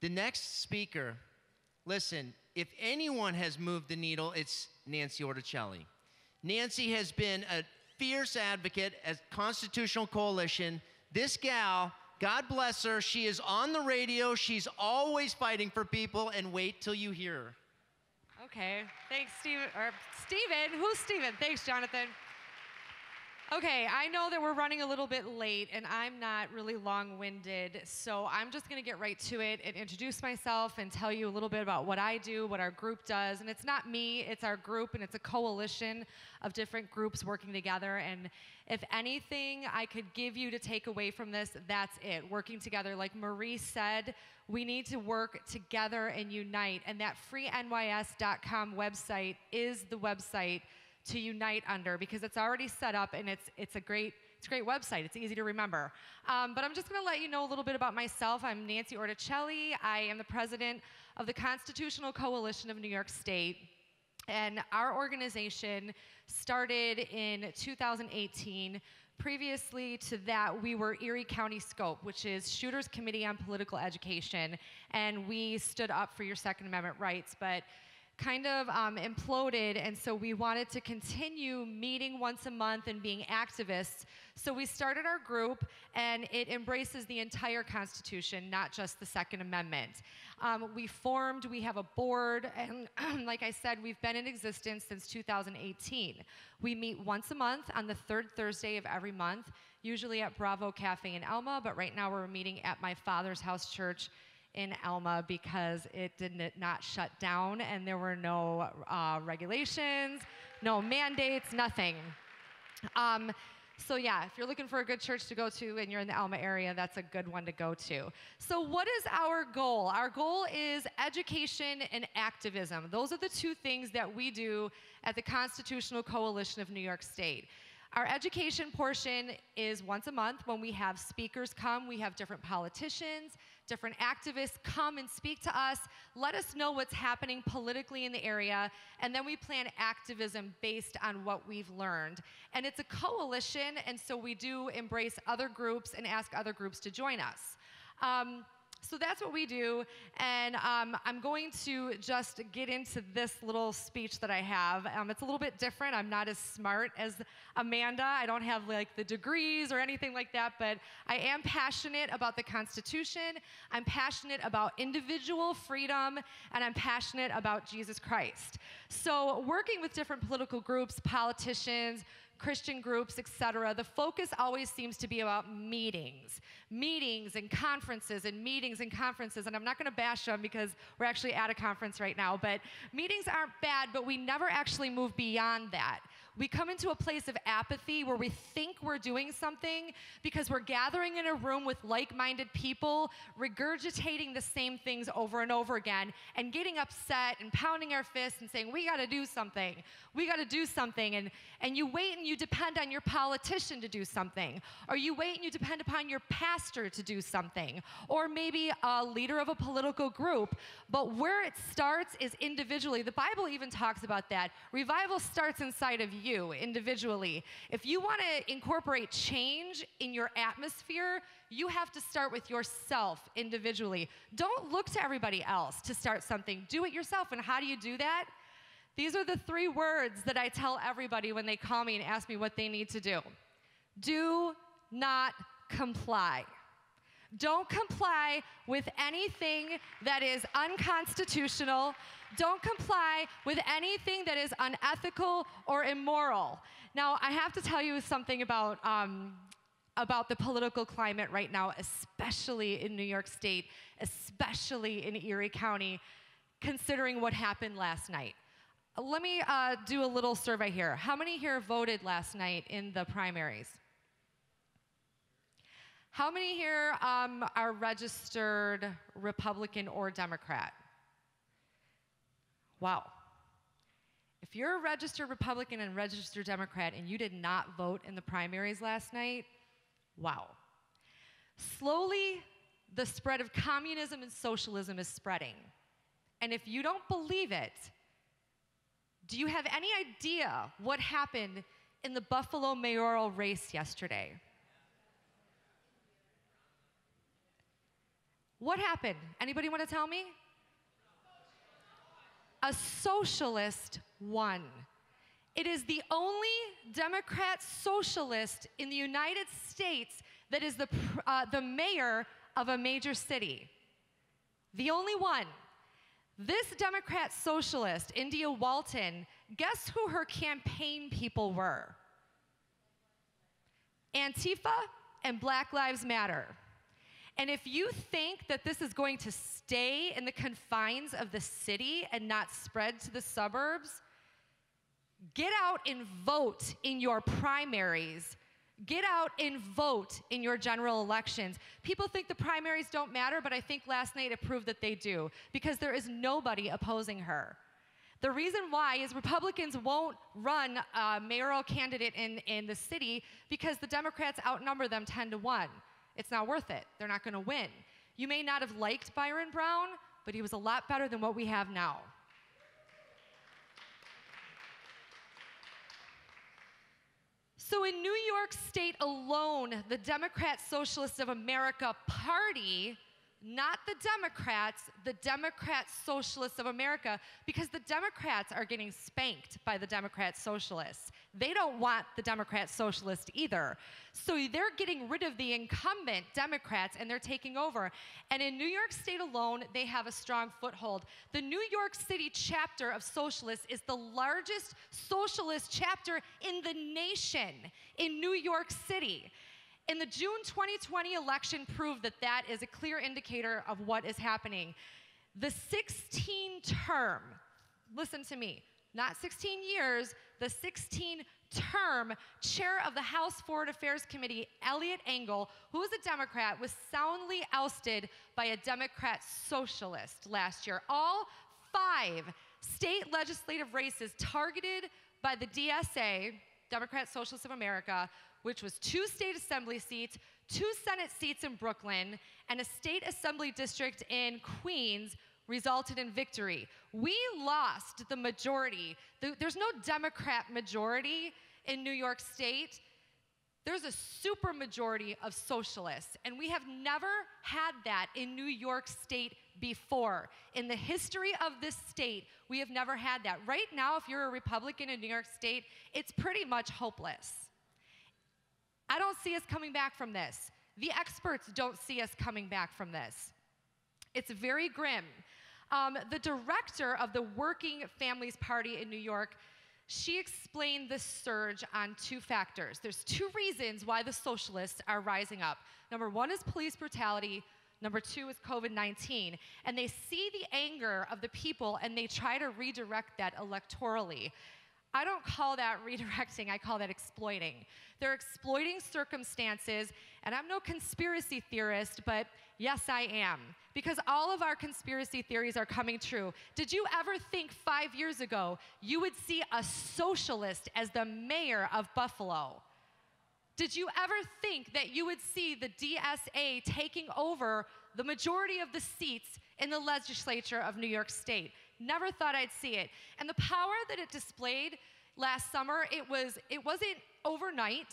The next speaker, listen, if anyone has moved the needle, it's NANCIE ORTICELLI. NANCIE has been a fierce advocate at Constitutional Coalition. This gal, God bless her, she is on the radio. She's always fighting for people, and wait till you hear her. Okay, thanks, Steven. Or Steven, who's Steven? Thanks, Jonathan. Okay, I know that we're running a little bit late, and I'm not really long-winded, so I'm just going to get right to it and introduce myself and tell you a little bit about what I do, what our group does. And it's not me, it's our group, and it's a coalition of different groups working together. And if anything I could give you to take away from this, that's it, working together. Like Marie said, we need to work together and unite, and that freenys.com website is the website to unite under, because it's already set up, and it's a great website. It's easy to remember. But I'm just going to let you know a little bit about myself. I'm NANCIE ORTICELLI. I am the president of the Constitutional Coalition of New York State. And our organization started in 2018. Previously to that, we were Erie County SCOPE, which is Shooter's Committee on Political Education. And we stood up for your Second Amendment rights, but kind of imploded, and so we wanted to continue meeting once a month and being activists. So we started our group, and it embraces the entire Constitution, not just the Second Amendment. We have a board, and like I said, we've been in existence since 2018. We meet once a month on the third Thursday of every month, usually at Bravo Cafe in Elma, but right now we're meeting at my father's house church in Elma because it did not shut down, and there were no regulations, no mandates, nothing. So yeah, if you're looking for a good church to go to and you're in the Elma area, that's a good one to go to. So what is our goal? Our goal is education and activism. Those are the two things that we do at the Constitutional Coalition of New York State. Our education portion is once a month when we have speakers come. We have different politicians, different activists come and speak to us, let us know what's happening politically in the area, and then we plan activism based on what we've learned. And it's a coalition, and so we do embrace other groups and ask other groups to join us. So that's what we do, and I'm going to just get into this little speech that I have. It's a little bit different. I'm not as smart as Amanda. I don't have like the degrees or anything like that, but I am passionate about the Constitution. I'm passionate about individual freedom, and I'm passionate about Jesus Christ. So working with different political groups, politicians, Christian groups, etc., the focus always seems to be about meetings and conferences and meetings and conferences, and I'm not going to bash them because we're actually at a conference right now, but meetings aren't bad, but we never actually move beyond that. We come into a place of apathy where we think we're doing something because we're gathering in a room with like-minded people, regurgitating the same things over and over again, and getting upset and pounding our fists and saying, we got to do something. We got to do something. And you wait and you depend on your politician to do something. Or you wait and you depend upon your pastor to do something. Or maybe a leader of a political group. But where it starts is individually. The Bible even talks about that. Revival starts inside of you individually. If you want to incorporate change in your atmosphere, you have to start with yourself individually. Don't look to everybody else to start something. Do it yourself. And how do you do that? These are the 3 words that I tell everybody when they call me and ask me what they need to do. Do not comply. Don't comply with anything that is unconstitutional. Don't comply with anything that is unethical or immoral. Now, I have to tell you something about the political climate right now, especially in New York State, especially in Erie County, considering what happened last night. Let me do a little survey here. How many here voted last night in the primaries? How many here are registered Republican or Democrat? Wow. If you're a registered Republican and registered Democrat and you did not vote in the primaries last night, wow. Slowly, the spread of communism and socialism is spreading. And if you don't believe it, do you have any idea what happened in the Buffalo mayoral race yesterday? What happened? Anybody want to tell me? A socialist won. It is the only Democrat socialist in the United States that is the mayor of a major city. The only one. This Democrat socialist, India Walton, guess who her campaign people were? Antifa and Black Lives Matter. And if you think that this is going to stay in the confines of the city and not spread to the suburbs, get out and vote in your primaries. Get out and vote in your general elections. People think the primaries don't matter, but I think last night it proved that they do, because there is nobody opposing her. The reason why is Republicans won't run a mayoral candidate in the city because the Democrats outnumber them 10-1. It's not worth it. They're not going to win. You may not have liked Byron Brown, but he was a lot better than what we have now. So in New York State alone, the Democrat Socialists of America Party, not the Democrat Socialists of America, because the Democrats are getting spanked by the Democrat Socialists. They don't want the Democrat Socialist either. So they're getting rid of the incumbent Democrats and they're taking over. And in New York State alone, they have a strong foothold. The New York City chapter of Socialists is the largest socialist chapter in the nation in New York City. And the June 2020 election proved that that is a clear indicator of what is happening. The 16-term, listen to me, not 16 years, the 16-term chair of the House Foreign Affairs Committee, Eliot Engel, who is a Democrat, was soundly ousted by a Democrat socialist last year. All 5 state legislative races targeted by the DSA, Democrat Socialists of America, which was 2 state assembly seats, 2 Senate seats in Brooklyn, and a state assembly district in Queens, resulted in victory. We lost the majority. There's no Democrat majority in New York State. There's a super majority of socialists, and we have never had that in New York State before. In the history of this state, we have never had that. Right now, if you're a Republican in New York State, it's pretty much hopeless. I don't see us coming back from this. The experts don't see us coming back from this. It's very grim. The director of the Working Families Party in New York, she explained the surge on 2 factors. There's 2 reasons why the socialists are rising up. Number 1 is police brutality. Number 2 is COVID-19. And they see the anger of the people and they try to redirect that electorally. I don't call that redirecting, I call that exploiting. They're exploiting circumstances, and I'm no conspiracy theorist, but yes, I am. Because all of our conspiracy theories are coming true. Did you ever think 5 years ago you would see a socialist as the mayor of Buffalo? Did you ever think that you would see the DSA taking over the majority of the seats in the legislature of New York State? Never thought I'd see it. And the power that it displayed last summer, it wasn't overnight.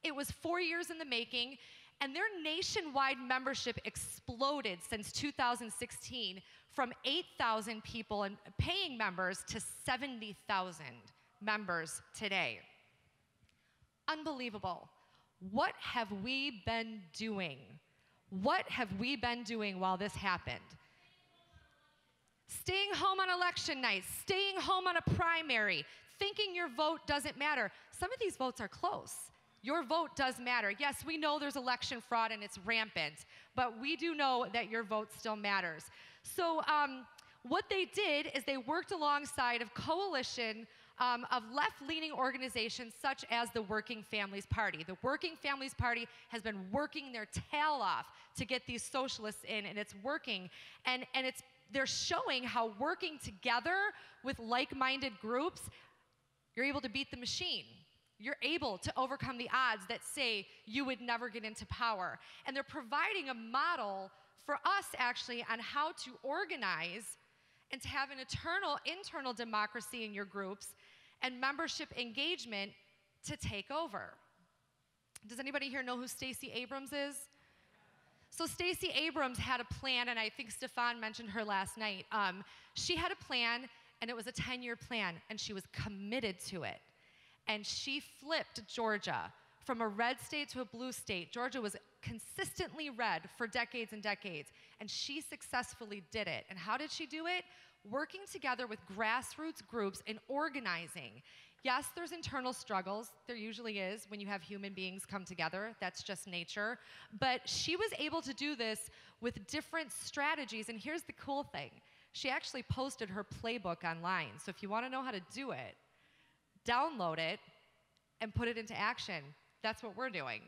It was 4 years in the making, and their nationwide membership exploded since 2016 from 8,000 people and paying members to 70,000 members today. Unbelievable. What have we been doing? What have we been doing while this happened? Staying home on election night, staying home on a primary, thinking your vote doesn't matter. Some of these votes are close. Your vote does matter. Yes, we know there's election fraud and it's rampant, but we do know that your vote still matters. So what they did is they worked alongside a coalition of left-leaning organizations such as the Working Families Party. The Working Families Party has been working their tail off to get these socialists in, and it's working. And they're showing how working together with like-minded groups, you're able to beat the machine. You're able to overcome the odds that say you would never get into power. And they're providing a model for us, actually, on how to organize and to have an internal democracy in your groups and membership engagement to take over. Does anybody here know who Stacey Abrams is? So Stacey Abrams had a plan, and I think Stefan mentioned her last night. She had a plan, and it was a 10-year plan, and she was committed to it. And she flipped Georgia from a red state to a blue state. Georgia was consistently red for decades and decades, and she successfully did it. And how did she do it? Working together with grassroots groups and organizing. Yes, there's internal struggles. There usually is when you have human beings come together. That's just nature. But she was able to do this with different strategies. And here's the cool thing. She actually posted her playbook online. So if you want to know how to do it, download it and put it into action. That's what we're doing.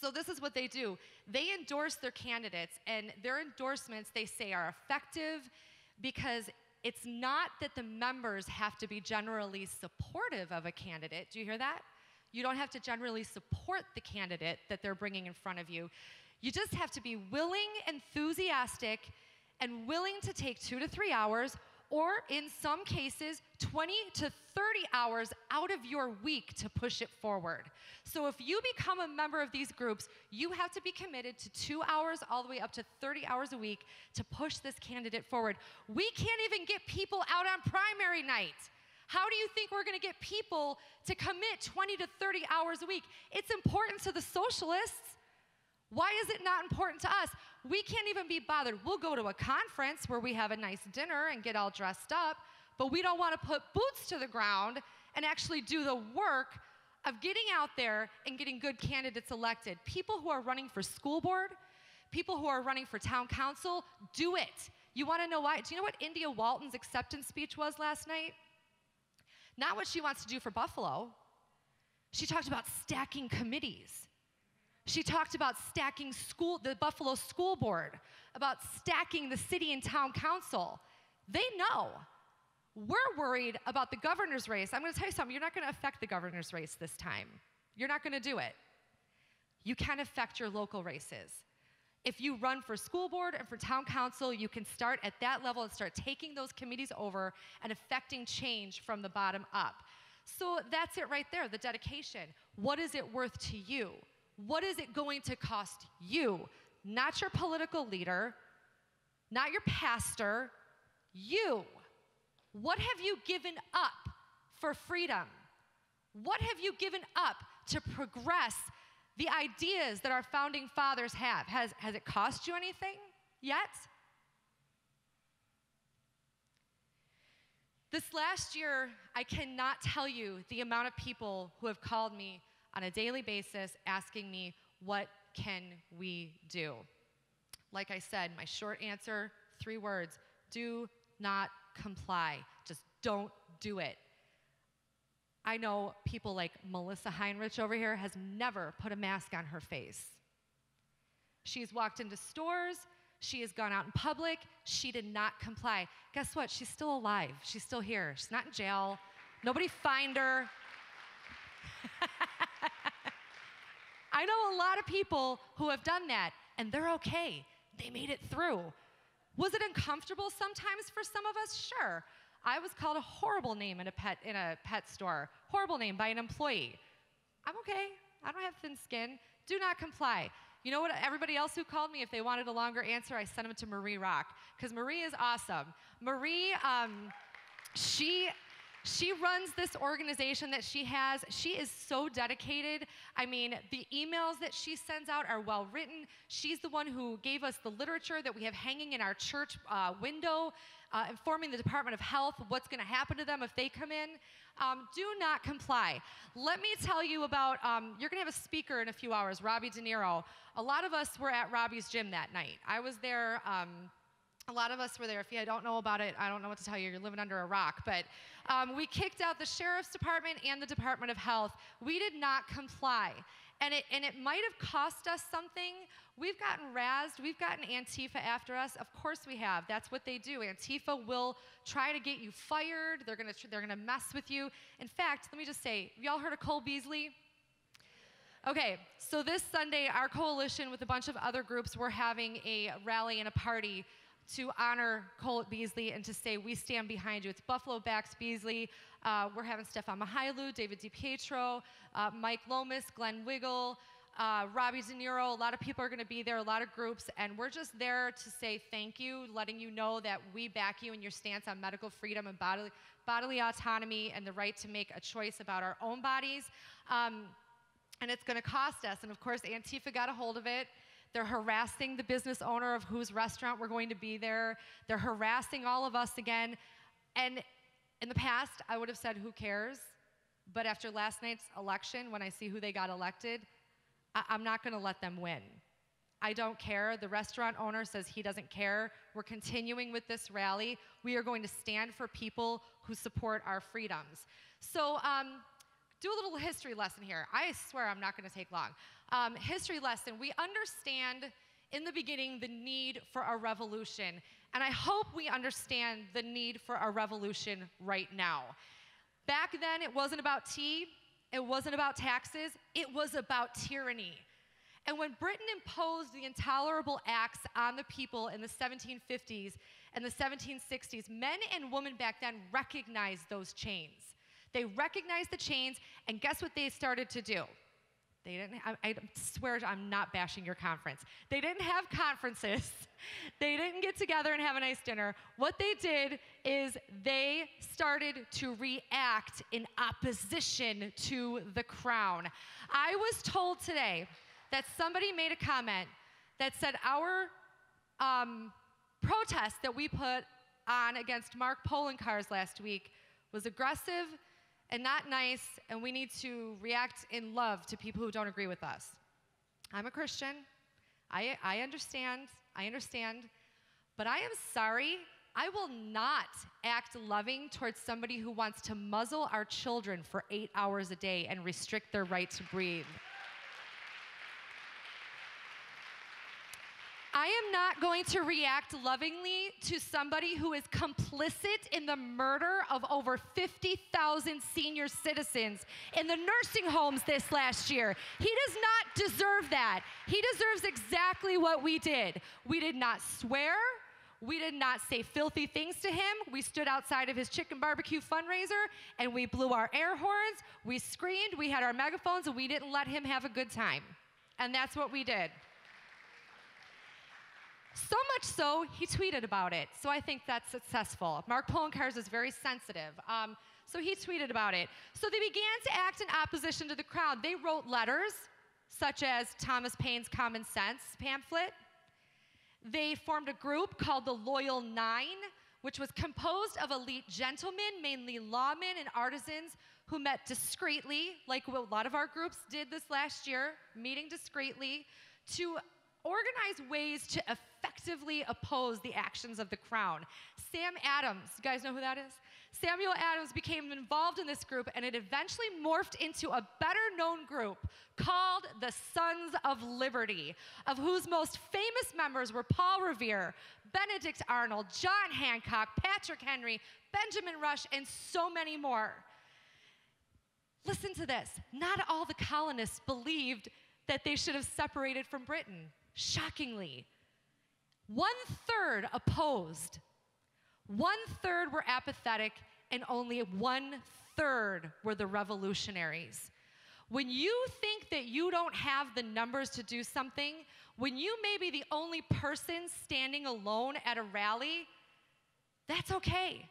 So this is what they do. They endorse their candidates, and their endorsements, they say, are effective because it's not that the members have to be generally supportive of a candidate. Do you hear that? You don't have to generally support the candidate that they're bringing in front of you. You just have to be willing, enthusiastic, and willing to take 2 to 3 hours, or in some cases, 20 to 30 hours out of your week to push it forward. So if you become a member of these groups, you have to be committed to 2 hours all the way up to 30 hours a week to push this candidate forward. We can't even get people out on primary night. How do you think we're gonna get people to commit 20 to 30 hours a week? It's important to the socialists. Why is it not important to us? We can't even be bothered. We'll go to a conference where we have a nice dinner and get all dressed up, but we don't want to put boots to the ground and actually do the work of getting out there and getting good candidates elected. People who are running for school board, people who are running for town council, do it. You want to know why? Do you know what India Walton's acceptance speech was last night? Not what she wants to do for Buffalo. She talked about stacking committees. She talked about stacking the Buffalo School Board, about stacking the city and town council. They know. We're worried about the governor's race. I'm going to tell you something. You're not going to affect the governor's race this time. You're not going to do it. You can affect your local races. If you run for school board and for town council, you can start at that level and start taking those committees over and affecting change from the bottom up. So that's it right there, the dedication. What is it worth to you? What is it going to cost you? Not your political leader, not your pastor, you. What have you given up for freedom? What have you given up to progress the ideas that our founding fathers have? Has it cost you anything yet? This last year, I cannot tell you the amount of people who have called me on a daily basis asking me, what can we do? Like I said, my short answer, 3 words: do not comply. Just don't do it. I know people like Melissa Heinrich over here has never put a mask on her face. She's walked into stores, she has gone out in public, she did not comply. Guess what? She's still alive. She's still here. She's not in jail. Nobody fined her. I know a lot of people who have done that, and they're okay. They made it through. Was it uncomfortable sometimes for some of us? Sure. I was called a horrible name in a pet store. Horrible name by an employee. I'm okay. I don't have thin skin. Do not comply. You know what? Everybody else who called me, if they wanted a longer answer, I sent them to Marie Rock, because Marie is awesome. Marie, she runs this organization that she has. She is so dedicated. I mean, the emails that she sends out are well written. She's the one who gave us the literature that we have hanging in our church window, informing the Department of Health what's going to happen to them if they come in. Do not comply. Let me tell you about, you're going to have a speaker in a few hours, Robbie De Niro. A lot of us were at Robbie's gym that night. I was there. A lot of us were there. If you don't know about it, I don't know what to tell you. You're living under a rock. But we kicked out the Sheriff's Department and the Department of Health. We did not comply. And it might have cost us something. We've gotten razzed. We've gotten Antifa after us. Of course we have. That's what they do. Antifa will try to get you fired. They're gonna mess with you. In fact, let me just say, have y'all heard of Cole Beasley? Okay, so this Sunday, our coalition with a bunch of other groups, we're having a rally and a party to honor Cole Beasley and to say we stand behind you. It's Buffalo Backs Beasley. We're having Stefan Mihailu, David DiPietro, Mike Lomas, Glenn Wiggle, Robbie De Niro, a lot of people are going to be there, a lot of groups, and we're just there to say thank you, letting you know that we back you in your stance on medical freedom and bodily autonomy and the right to make a choice about our own bodies. And it's going to cost us. And of course, Antifa got a hold of it. They're harassing the business owner of whose restaurant we're going to be there. They're harassing all of us again. And in the past, I would have said, who cares? But after last night's election, when I see who they got elected, I'm not going to let them win. I don't care. The restaurant owner says he doesn't care. We're continuing with this rally. We are going to stand for people who support our freedoms. So do a little history lesson here. I swear I'm not going to take long. History lesson. We understand in the beginning the need for a revolution. And I hope we understand the need for a revolution right now. Back then, it wasn't about tea. It wasn't about taxes. It was about tyranny. And when Britain imposed the intolerable acts on the people in the 1750s and the 1760s, men and women back then recognized those chains. They recognized the chains, and guess what they started to do? They didn't. I swear I'm not bashing your conference. They didn't have conferences. They didn't get together and have a nice dinner. What they did is they started to react in opposition to the crown. I was told today that somebody made a comment that said our protest that we put on against Mark Poloncarz last week was aggressive and not nice, and we need to react in love to people who don't agree with us. I'm a Christian. I understand, but I am sorry. I will not act loving towards somebody who wants to muzzle our children for 8 hours a day and restrict their right to breathe. I am not going to react lovingly to somebody who is complicit in the murder of over 50,000 senior citizens in the nursing homes this last year. He does not deserve that. He deserves exactly what we did. We did not swear. We did not say filthy things to him. We stood outside of his chicken barbecue fundraiser and we blew our air horns. We screamed. We had our megaphones, and we didn't let him have a good time. And that's what we did. So much so, he tweeted about it. So I think that's successful. Mark Poloncarz is very sensitive. So he tweeted about it. So they began to act in opposition to the crowd. They wrote letters, such as Thomas Paine's Common Sense pamphlet. They formed a group called the Loyal Nine, which was composed of elite gentlemen, mainly lawmen and artisans, who met discreetly, like what a lot of our groups did this last year, meeting discreetly, to organize ways to effectively oppose the actions of the crown. Sam Adams, you guys know who that is? Samuel Adams became involved in this group, and it eventually morphed into a better-known group called the Sons of Liberty, of whose most famous members were Paul Revere, Benedict Arnold, John Hancock, Patrick Henry, Benjamin Rush, and so many more. Listen to this. Not all the colonists believed that they should have separated from Britain. Shockingly, 1/3 opposed, 1/3 were apathetic, and only 1/3 were the revolutionaries. When you think that you don't have the numbers to do something, when you may be the only person standing alone at a rally, that's okay.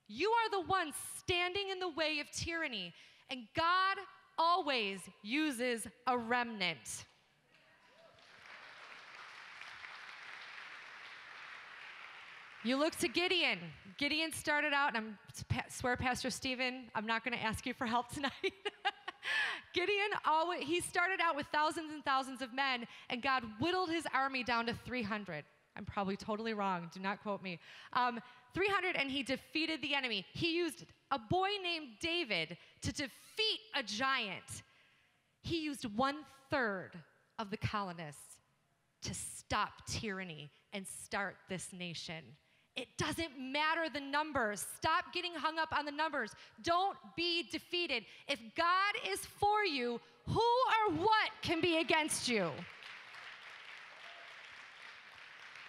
You are the one standing in the way of tyranny, and God always uses a remnant. You look to Gideon. Gideon started out, and I swear, Pastor Stephen, I'm not going to ask you for help tonight. Gideon, he started out with thousands and thousands of men, and God whittled his army down to 300. I'm probably totally wrong. Do not quote me. 300, and he defeated the enemy. He used a boy named David to defeat a giant. He used 1/3 of the colonists to stop tyranny and start this nation. It doesn't matter the numbers. Stop getting hung up on the numbers. Don't be defeated. If God is for you, who or what can be against you?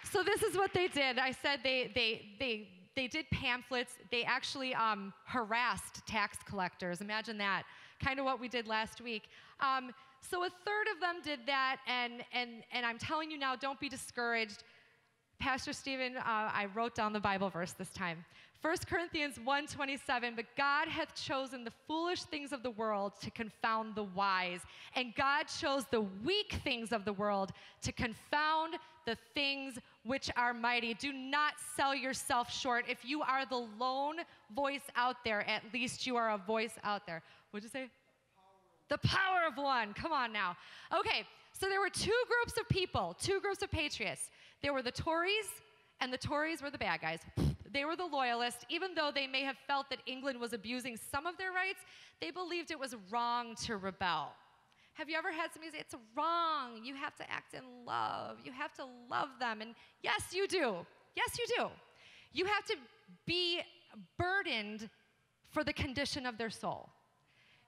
So this is what they did. I said they did pamphlets. They actually harassed tax collectors. Imagine that. Kind of what we did last week. So a third of them did that, and I'm telling you now, don't be discouraged. Pastor Stephen, I wrote down the Bible verse this time. 1 Corinthians 1:27, but God hath chosen the foolish things of the world to confound the wise, and God chose the weak things of the world to confound the things which are mighty. Do not sell yourself short. If you are the lone voice out there, at least you are a voice out there. What'd you say? The power of one. Come on now. Okay, so there were two groups of people, two groups of patriots. There were the Tories, and the Tories were the bad guys. They were the loyalists. Even though they may have felt that England was abusing some of their rights, they believed it was wrong to rebel. Have you ever had somebody say, it's wrong, you have to act in love, you have to love them? And yes, you do. Yes, you do. You have to be burdened for the condition of their soul.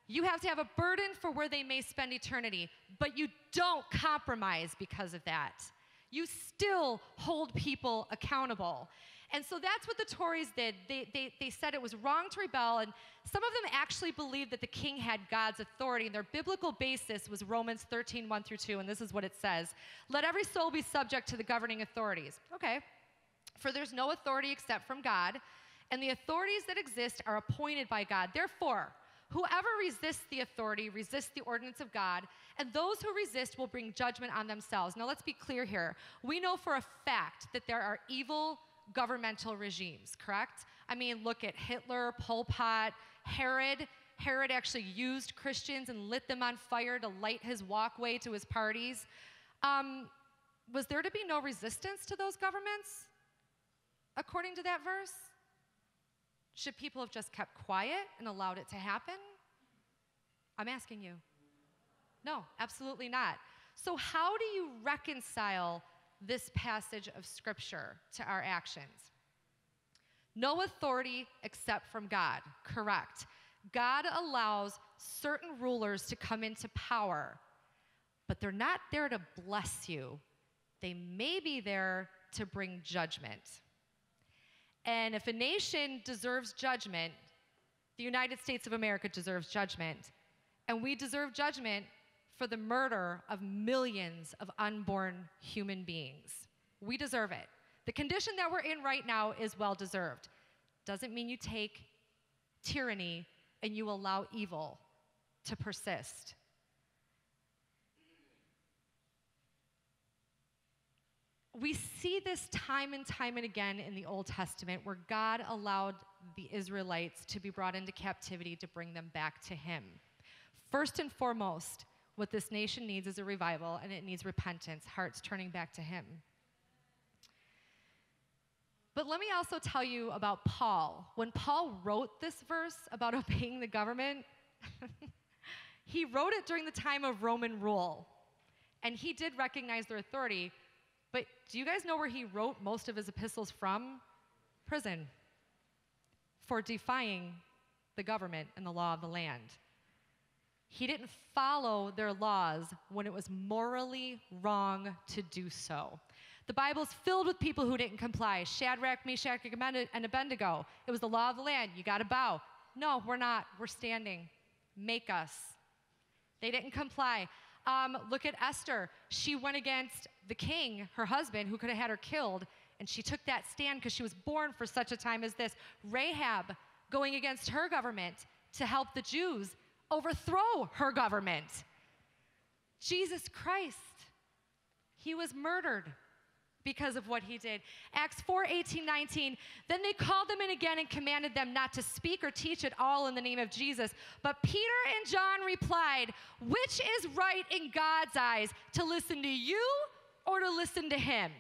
You have to have a burden for where they may spend eternity, but you don't compromise because of that. You still hold people accountable. And so that's what the Tories did. They said it was wrong to rebel, and some of them actually believed that the king had God's authority, and their biblical basis was Romans 13:1-2, and this is what it says. Let every soul be subject to the governing authorities. Okay. For there's no authority except from God, and the authorities that exist are appointed by God. Therefore, whoever resists the authority resists the ordinance of God, and those who resist will bring judgment on themselves. Now let's be clear here. We know for a fact that there are evil governmental regimes, correct? I mean, look at Hitler, Pol Pot, Herod. Herod actually used Christians and lit them on fire to light his walkway to his parties. Was there to be no resistance to those governments, according to that verse? Should people have just kept quiet and allowed it to happen? I'm asking you. No, absolutely not. So how do you reconcile this passage of Scripture to our actions? No authority except from God, correct. God allows certain rulers to come into power, but they're not there to bless you. They may be there to bring judgment. And if a nation deserves judgment, the United States of America deserves judgment. And we deserve judgment for the murder of millions of unborn human beings. We deserve it. The condition that we're in right now is well-deserved. Doesn't mean you take tyranny and you allow evil to persist. We see this time and time and again in the Old Testament where God allowed the Israelites to be brought into captivity to bring them back to Him. First and foremost, what this nation needs is a revival, and it needs repentance, hearts turning back to Him. But let me also tell you about Paul. When Paul wrote this verse about obeying the government, he wrote it during the time of Roman rule, and he did recognize their authority. But do you guys know where he wrote most of his epistles from? Prison, for defying the government and the law of the land. He didn't follow their laws when it was morally wrong to do so. The Bible's filled with people who didn't comply. Shadrach, Meshach, and Abednego. It was the law of the land. You got to bow. No, we're not. We're standing. Make us. They didn't comply. Look at Esther. She went against the king, her husband, who could have had her killed, and she took that stand because she was born for such a time as this. Rahab, going against her government to help the Jews overthrow her government. Jesus Christ, he was murdered because of what he did. Acts 4:18-19, then they called them in again and commanded them not to speak or teach at all in the name of Jesus. But Peter and John replied, which is right in God's eyes, to listen to you or to listen to him?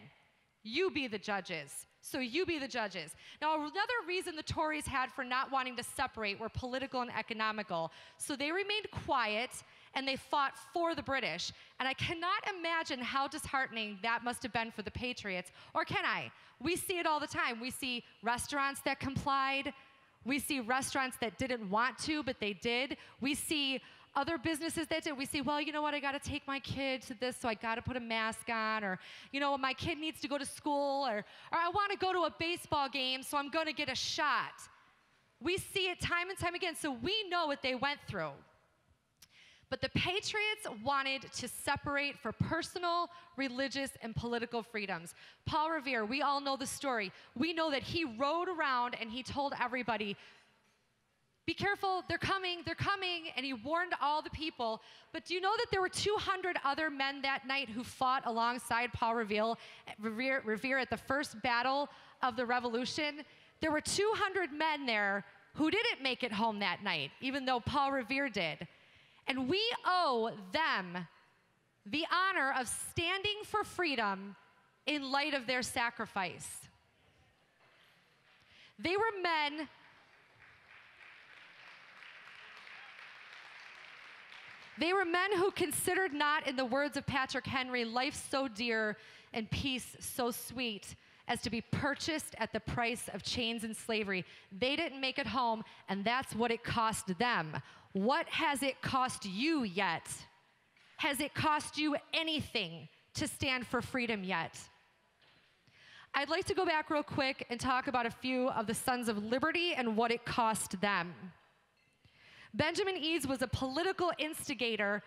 You be the judges. So you be the judges. Now, another reason the Tories had for not wanting to separate were political and economical. So they remained quiet and they fought for the British. And I cannot imagine how disheartening that must have been for the Patriots. Or can I? We see it all the time. We see restaurants that complied. We see restaurants that didn't want to, but they did. We see other businesses that did. We see, well, you know what, I got to take my kid to this, so I got to put a mask on, or, you know, my kid needs to go to school, or I want to go to a baseball game, so I'm going to get a shot. We see it time and time again, so we know what they went through. But the Patriots wanted to separate for personal, religious, and political freedoms. Paul Revere, we all know the story. We know that he rode around and he told everybody, be careful, they're coming, and he warned all the people. But do you know that there were 200 other men that night who fought alongside Paul Revere at the first battle of the Revolution? There were 200 men there who didn't make it home that night, even though Paul Revere did. And we owe them the honor of standing for freedom in light of their sacrifice. They were men who considered not, in the words of Patrick Henry, life so dear and peace so sweet as to be purchased at the price of chains and slavery. They didn't make it home, and that's what it cost them. What has it cost you yet? Has it cost you anything to stand for freedom yet? I'd like to go back real quick and talk about a few of the Sons of Liberty and what it cost them. Benjamin Eads was a political instigator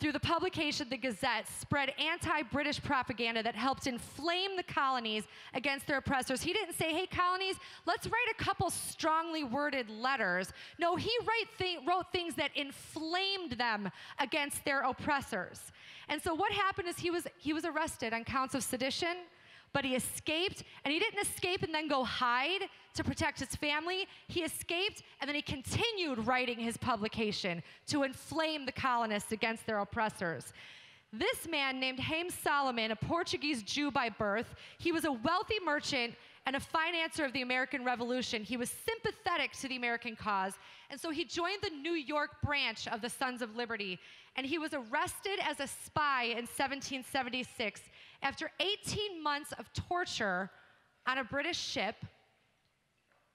through the publication The Gazette, spread anti-British propaganda that helped inflame the colonies against their oppressors. He didn't say, hey, colonies, let's write a couple strongly worded letters. No, he wrote things that inflamed them against their oppressors. And so what happened is he was arrested on counts of sedition, but he escaped, and he didn't escape and then go hide to protect his family. He escaped, and then he continued writing his publication to inflame the colonists against their oppressors. This man named Haym Salomon, a Portuguese Jew by birth, he was a wealthy merchant and a financier of the American Revolution. He was sympathetic to the American cause, and so he joined the New York branch of the Sons of Liberty, and he was arrested as a spy in 1776. After 18 months of torture on a British ship,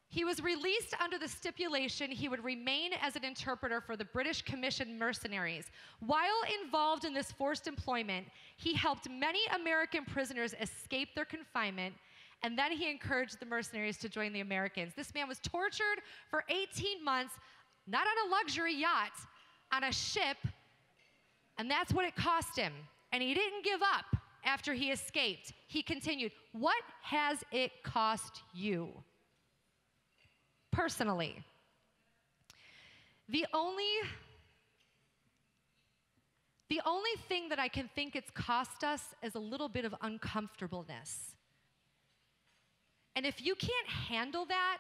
he was released under the stipulation he would remain as an interpreter for the British commissioned mercenaries. While involved in this forced employment, he helped many American prisoners escape their confinement, and then he encouraged the mercenaries to join the Americans. This man was tortured for 18 months, not on a luxury yacht, on a ship, and that's what it cost him. And he didn't give up after he escaped. He continued. What has it cost you? Personally, the only thing that I can think it's cost us is a little bit of uncomfortableness. And if you can't handle that,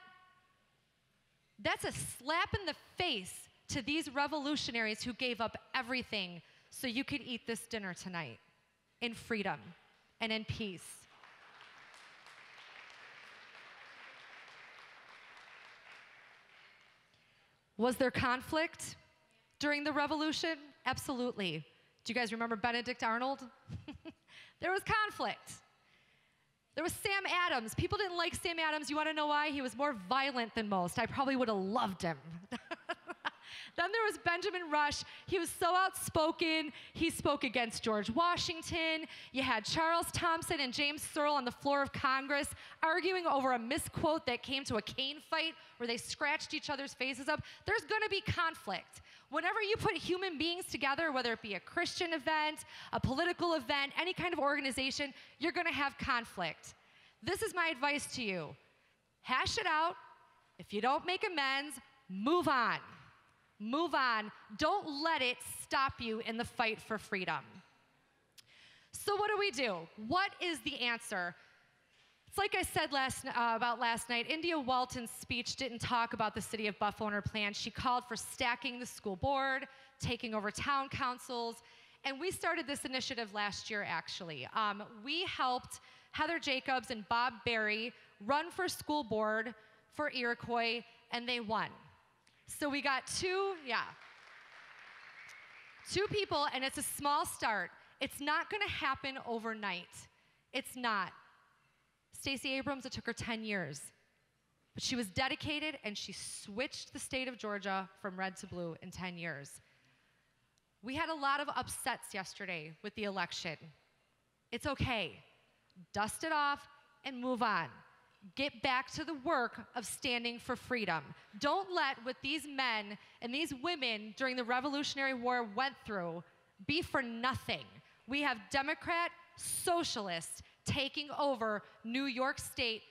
that's a slap in the face to these revolutionaries who gave up everything so you could eat this dinner tonight in freedom and in peace. Was there conflict during the revolution? Absolutely. Do you guys remember Benedict Arnold? There was conflict. There was Sam Adams. People didn't like Sam Adams. You want to know why? He was more violent than most. I probably would have loved him. Then there was Benjamin Rush. He was so outspoken. He spoke against George Washington. You had Charles Thompson and James Searle on the floor of Congress arguing over a misquote that came to a cane fight where they scratched each other's faces up. There's going to be conflict. Whenever you put human beings together, whether it be a Christian event, a political event, any kind of organization, you're going to have conflict. This is my advice to you. Hash it out. If you don't make amends, move on. Move on. Don't let it stop you in the fight for freedom. So what do? What is the answer? It's like I said about last night. India Walton's speech didn't talk about the city of Buffalo and her plan. She called for stacking the school board, taking over town councils, and we started this initiative last year, actually. We helped Heather Jacobs and Bob Berry run for school board for Iroquois, and they won. So we got two people, and it's a small start. It's not going to happen overnight. It's not. Stacey Abrams, it took her 10 years. But she was dedicated, and she switched the state of Georgia from red to blue in 10 years. We had a lot of upsets yesterday with the election. It's okay. Dust it off and move on. get back to the work of standing for freedom. Don't let what these men and these women during the Revolutionary War went through be for nothing. We have Democrat socialists taking over New York State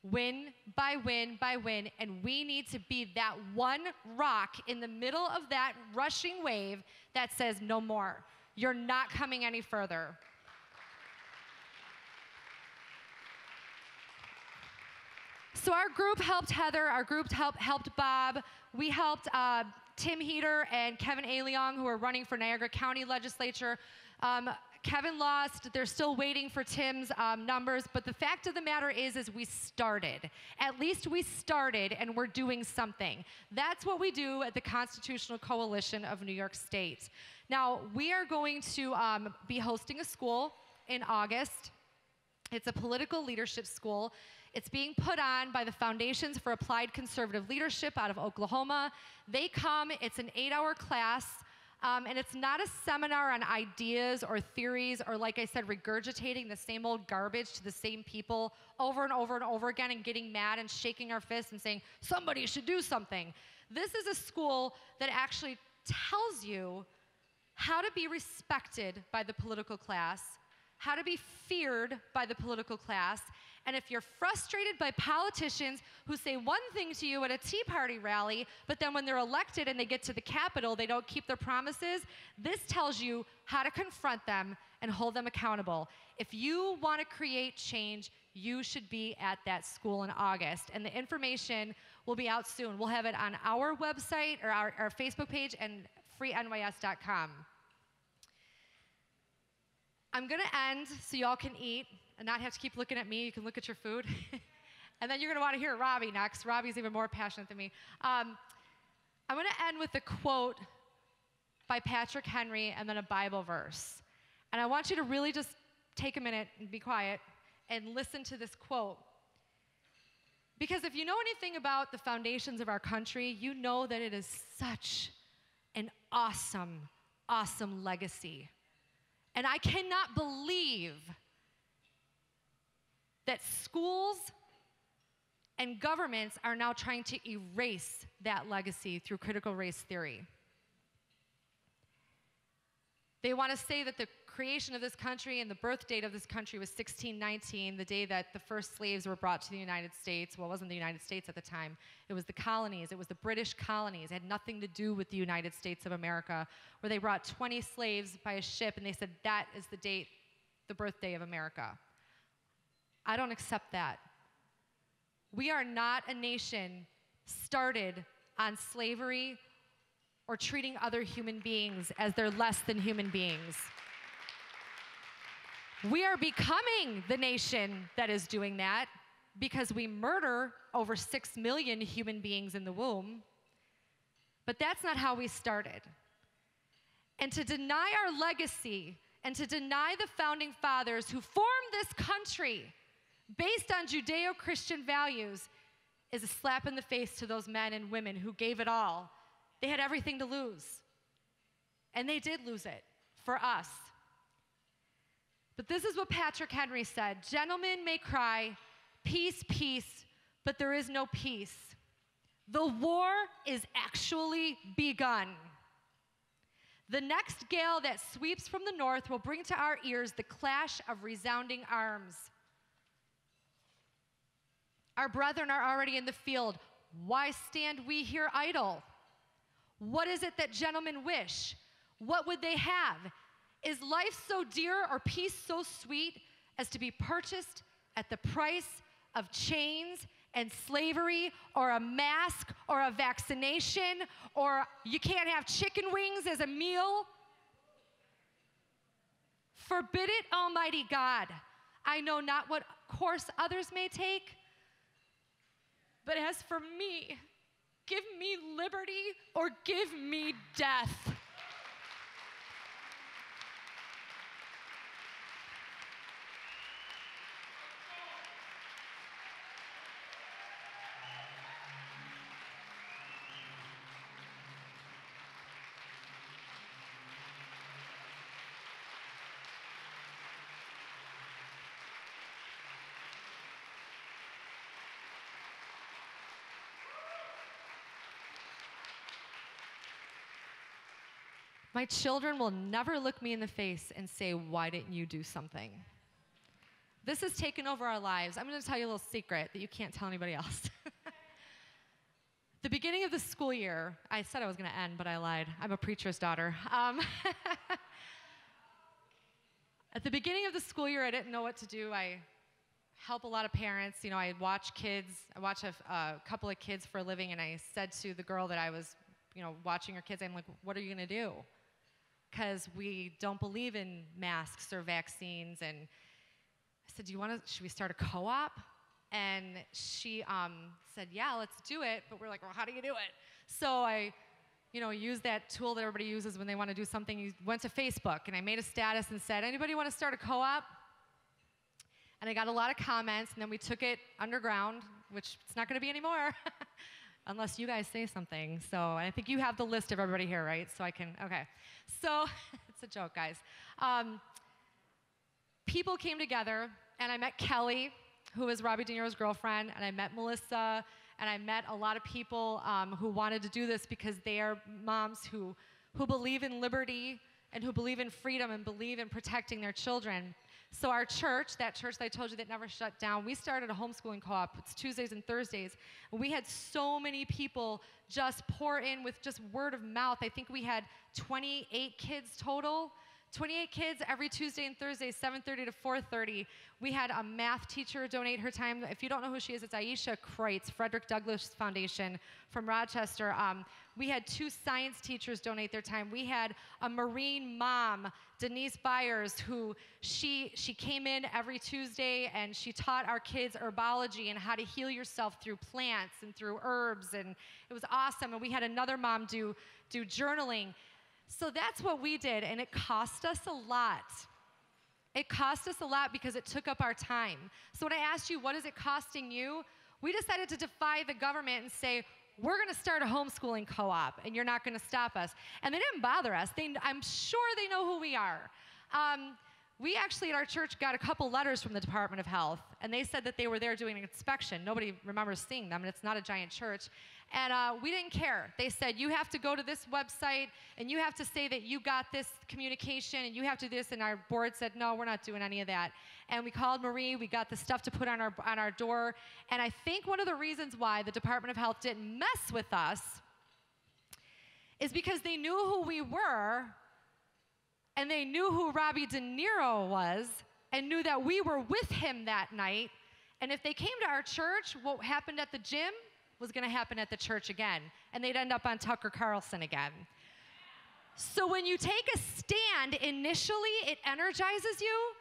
win by win by win, and we need to be that one rock in the middle of that rushing wave that says no more. You're not coming any further. So our group helped Heather, our group helped Bob. We helped Tim Heater and Kevin Aliong, who are running for Niagara County Legislature. Kevin lost. They're still waiting for Tim's numbers. But the fact of the matter is we started. At least we started, and we're doing something. That's what we do at the Constitutional Coalition of New York State. Now, we are going to be hosting a school in August. It's a political leadership school. It's being put on by the Foundations for Applied Conservative Leadership out of Oklahoma. They come, it's an 8-hour class, and it's not a seminar on ideas or theories or, like I said, regurgitating the same old garbage to the same people over and over and over again and getting mad and shaking our fists and saying, somebody should do something. This is a school that actually tells you how to be respected by the political class, how to be feared by the political class, and if you're frustrated by politicians who say one thing to you at a Tea Party rally, but then when they're elected and they get to the Capitol, they don't keep their promises, this tells you how to confront them and hold them accountable. If you want to create change, you should be at that school in August. And the information will be out soon. We'll have it on our website or our Facebook page and freenys.com. I'm going to end so y'all can eat and not have to keep looking at me. You can look at your food. And then you're going to want to hear Robbie next. Robbie's even more passionate than me. I'm going to end with a quote by Patrick Henry and then a Bible verse. And I want you to really just take a minute and be quiet and listen to this quote. Because if you know anything about the foundations of our country, you know that it is such an awesome, awesome legacy. And I cannot believe that schools and governments are now trying to erase that legacy through critical race theory. They want to say that the creation of this country and the birth date of this country was 1619, the day that the first slaves were brought to the United States. Well, it wasn't the United States at the time. It was the colonies. It was the British colonies. It had nothing to do with the United States of America, where they brought 20 slaves by a ship, and they said that is the date, the birthday of America. I don't accept that. We are not a nation started on slavery or treating other human beings as they're less than human beings. We are becoming the nation that is doing that because we murder over 6 million human beings in the womb. But that's not how we started. And to deny our legacy and to deny the founding fathers who formed this country based on Judeo-Christian values is a slap in the face to those men and women who gave it all. They had everything to lose. And they did lose it for us. But this is what Patrick Henry said: gentlemen may cry, peace, peace, but there is no peace. The war is actually begun. The next gale that sweeps from the north will bring to our ears the clash of resounding arms. Our brethren are already in the field. Why stand we here idle? What is it that gentlemen wish? What would they have? Is life so dear or peace so sweet as to be purchased at the price of chains and slavery, or a mask, or a vaccination, or you can't have chicken wings as a meal? Forbid it, Almighty God. I know not what course others may take, but as for me, give me liberty or give me death. My children will never look me in the face and say, why didn't you do something? This has taken over our lives. I'm going to tell you a little secret that you can't tell anybody else. The beginning of the school year, I said I was going to end, but I lied. I'm a preacher's daughter. At the beginning of the school year, I didn't know what to do. I help a lot of parents. You know, I watch kids. I watch a couple of kids for a living, and I said to the girl that I was, you know, watching her kids, I'm like, what are you going to do? Because we don't believe in masks or vaccines. And I said, should we start a co-op? And she said, yeah, let's do it. But we're like, well, how do you do it? So I, you know, used that tool that everybody uses when they want to do something. You went to Facebook, and I made a status and said, anybody want to start a co-op? And I got a lot of comments, and then we took it underground, which it's not going to be anymore, unless you guys say something. So I think you have the list of everybody here, right? So I can, okay. So it's a joke, guys. People came together, and I met Kelly, who is Robbie De Niro's girlfriend, and I met Melissa, and I met a lot of people who wanted to do this because they are moms who believe in liberty and who believe in freedom and believe in protecting their children. So our church, that church that I told you that never shut down, we started a homeschooling co-op. It's Tuesdays and Thursdays. And we had so many people just pour in with just word of mouth. I think we had 28 kids total. 28 kids every Tuesday and Thursday, 7:30 to 4:30. We had a math teacher donate her time. If you don't know who she is, it's Aisha Kreutz, Frederick Douglass Foundation from Rochester. We had 2 science teachers donate their time. We had a Marine mom, Denise Byers, who she came in every Tuesday and she taught our kids herbology and how to heal yourself through plants and through herbs, and it was awesome. And we had another mom do journaling. So that's what we did, and it cost us a lot. It cost us a lot because it took up our time. So when I asked you, what is it costing you? We decided to defy the government and say, we're going to start a homeschooling co-op, and you're not going to stop us. And they didn't bother us. I'm sure they know who we are. We actually at our church got a couple letters from the Department of Health, and they said that they were there doing an inspection. Nobody remembers seeing them, and it's not a giant church. And we didn't care. They said, you have to go to this website, and you have to say that you got this communication, and you have to do this. And our board said, no, we're not doing any of that. And we called Marie. We got the stuff to put on our door. And I think one of the reasons why the Department of Health didn't mess with us is because they knew who we were, and they knew who Robbie De Niro was, and knew that we were with him that night. And if they came to our church, what happened at the gym was going to happen at the church again, and they'd end up on Tucker Carlson again. So when you take a stand initially, it energizes you.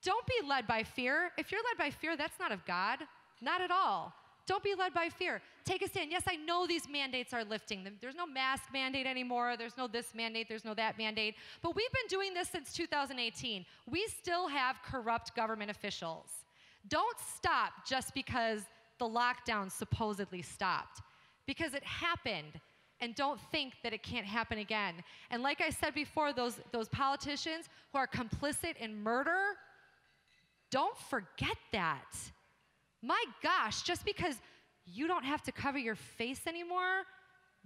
Don't be led by fear. If you're led by fear, that's not of God. Not at all. Don't be led by fear. Take a stand. Yes, I know these mandates are lifting. There's no mask mandate anymore. There's no this mandate. There's no that mandate. But we've been doing this since 2018. We still have corrupt government officials. Don't stop just because the lockdown supposedly stopped, because it happened. And don't think that it can't happen again. And like I said before, those politicians who are complicit in murder, don't forget that. My gosh, just because you don't have to cover your face anymore,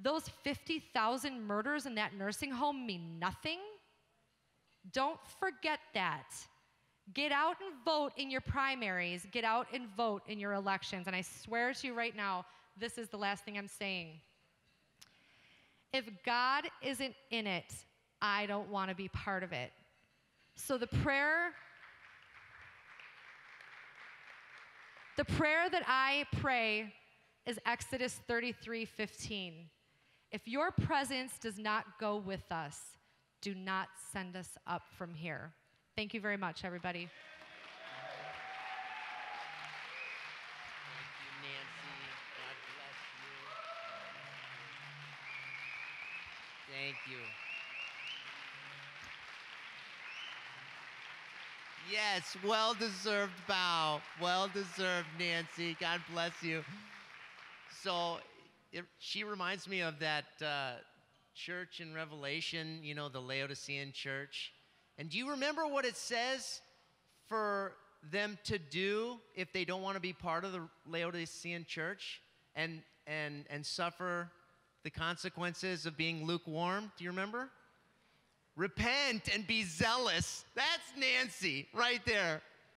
those 50,000 murders in that nursing home mean nothing. Don't forget that. Get out and vote in your primaries. Get out and vote in your elections. And I swear to you right now, this is the last thing I'm saying. If God isn't in it, I don't want to be part of it. So the prayer that I pray is Exodus 33:15. If your presence does not go with us, do not send us up from here. Thank you very much, everybody. Thank you, Nancy. God bless you. Thank you. Yes, well-deserved bow. Well-deserved, Nancy. God bless you. So she reminds me of that church in Revelation, you know, the Laodicean church. And do you remember what it says for them to do if they don't want to be part of the Laodicean church and suffer the consequences of being lukewarm? Do you remember? Repent and be zealous. That's Nancy right there.